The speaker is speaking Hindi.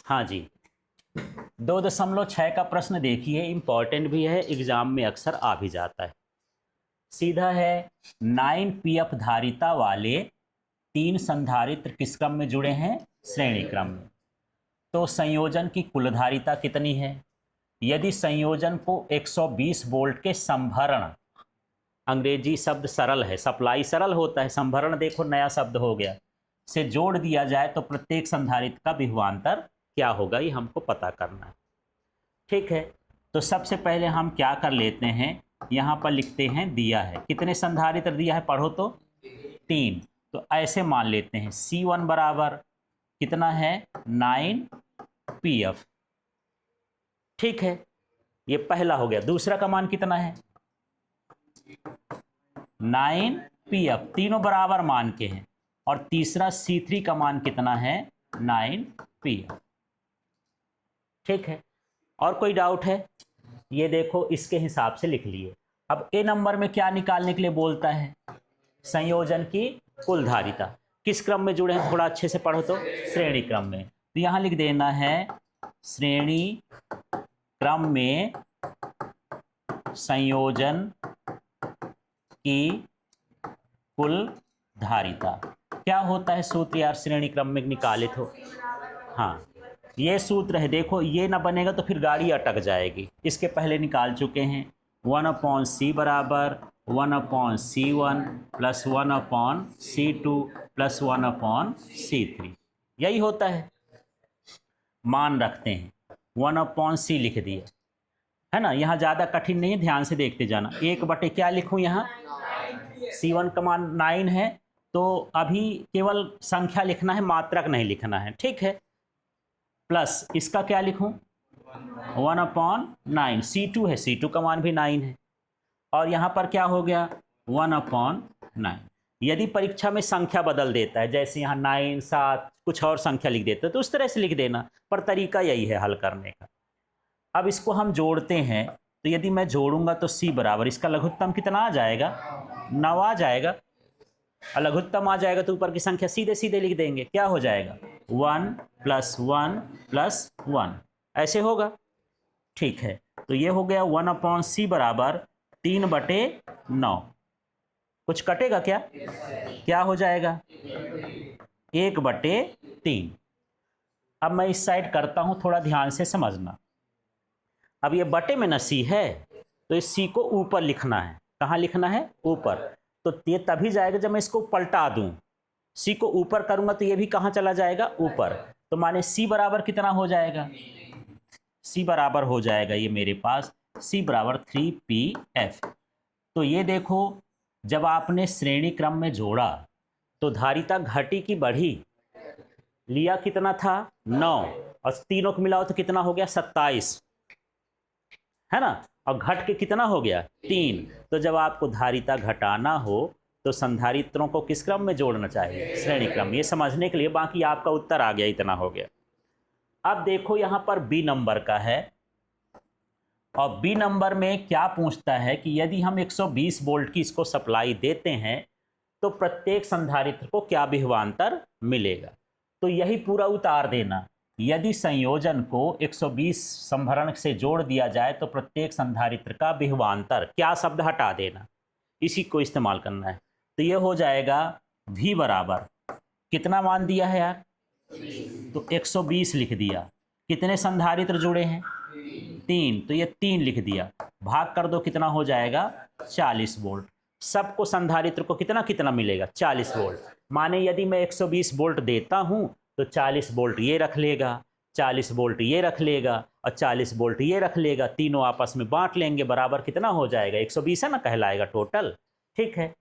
हाँ जी, 2.6 का प्रश्न देखिए, इंपॉर्टेंट भी है, एग्जाम में अक्सर आ भी जाता है। सीधा है, 9 pf धारिता वाले 3 संधारित्र किस क्रम में जुड़े हैं? श्रेणी क्रम में। तो संयोजन की कुल धारिता कितनी है? यदि संयोजन को 120 वोल्ट के संभरण, अंग्रेजी शब्द सरल है, सप्लाई सरल होता है, संभरण देखो नया शब्द हो गया, से जोड़ दिया जाए तो प्रत्येक संधारित्र का विभवांतर क्या होगा, ये हमको पता करना है। ठीक है, तो सबसे पहले हम क्या कर लेते हैं, यहाँ पर लिखते हैं, दिया है कितने संधारित्र दिया है, पढ़ो तो 3। तो ऐसे मान लेते हैं C1 बराबर कितना है, 9 pf। ठीक है, ये पहला हो गया। दूसरा का मान कितना है, 9 pf, तीनों बराबर मान के हैं। और तीसरा C3 का मान कितना है, 9 pf। ठीक है, और कोई डाउट है? ये देखो इसके हिसाब से लिख लिए। अब ए नंबर में क्या निकालने के लिए बोलता है, संयोजन की कुल धारिता। किस क्रम में जुड़े हैं, थोड़ा अच्छे से पढ़ो तो, श्रेणी क्रम में। तो यहां लिख देना है श्रेणी क्रम में संयोजन की कुल धारिता। क्या होता है सूत्र यार, श्रेणी क्रम में निकाले तो, हाँ ये सूत्र है, देखो ये ना बनेगा तो फिर गाड़ी अटक जाएगी। इसके पहले निकाल चुके हैं, 1/c बराबर 1/c1 plus 1/c2 plus 1/c3, यही होता है। मान रखते हैं 1/c लिख दिया है ना, यहाँ ज़्यादा कठिन नहीं है, ध्यान से देखते जाना। 1/, क्या लिखूँ यहाँ, C1 का मान 9 है, तो अभी केवल संख्या लिखना है, मात्रक नहीं लिखना है। ठीक है, प्लस इसका क्या लिखूं, 1/9, C2 है, C2 का मान भी 9 है, और यहां पर क्या हो गया, 1/9। यदि परीक्षा में संख्या बदल देता है, जैसे यहाँ 9, 7 कुछ और संख्या लिख देता है, तो उस तरह से लिख देना, पर तरीका यही है हल करने का। अब इसको हम जोड़ते हैं, तो यदि मैं जोड़ूंगा तो C बराबर, इसका लघुत्तम कितना आ जाएगा, 9 आ जाएगा, और लघुत्तम आ जाएगा तो ऊपर की संख्या सीधे सीधे लिख देंगे, क्या हो जाएगा, 1 + 1 + 1, ऐसे होगा। ठीक है, तो ये हो गया 1/c बराबर 3/9। कुछ कटेगा क्या, क्या हो जाएगा, 1/3। अब मैं इस साइड करता हूं, थोड़ा ध्यान से समझना। अब ये बटे में न C है, तो इस C को ऊपर लिखना है। कहाँ लिखना है, ऊपर। तो ये तभी जाएगा जब मैं इसको पलटा दूं, C को ऊपर करूंगा तो ये भी कहाँ चला जाएगा, ऊपर। तो माने C बराबर कितना हो जाएगा, C बराबर हो जाएगा ये मेरे पास, C बराबर 3pf। तो ये देखो, जब आपने श्रेणी क्रम में जोड़ा तो धारिता घटी की बढ़ी, लिया कितना था, 9, और तीनों को मिलाओ तो कितना हो गया, 27, है ना, और घट के कितना हो गया, 3। तो जब आपको धारिता घटाना हो तो संधारित्रों को किस क्रम में जोड़ना चाहिए, श्रेणी क्रम। ये समझने के लिए, बाकी आपका उत्तर आ गया, इतना हो गया। अब देखो यहां पर बी नंबर का है, और बी नंबर में क्या पूछता है कि यदि हम 120 वोल्ट की इसको सप्लाई देते हैं तो प्रत्येक संधारित्र को क्या विभवांतर मिलेगा। तो यही पूरा उतार देना, यदि संयोजन को 120 संभरण से जोड़ दिया जाए तो प्रत्येक संधारित्र का विभवांतर, क्या शब्द हटा देना, इसी को इस्तेमाल करना है। तो ये हो जाएगा V बराबर, कितना मान दिया है यार, तो 120 लिख दिया। कितने संधारित्र जुड़े हैं, 3, तो ये 3 लिख दिया। भाग कर दो, कितना हो जाएगा, 40 वोल्ट। सबको संधारित्र को कितना कितना मिलेगा, 40 वोल्ट। माने यदि मैं 120 वोल्ट देता हूं तो 40 वोल्ट ये रख लेगा, 40 वोल्ट ये रख लेगा, और 40 वोल्ट ये रख लेगा, तीनों आपस में बांट लेंगे, बराबर कितना हो जाएगा, 120 है ना कहलाएगा टोटल। ठीक है,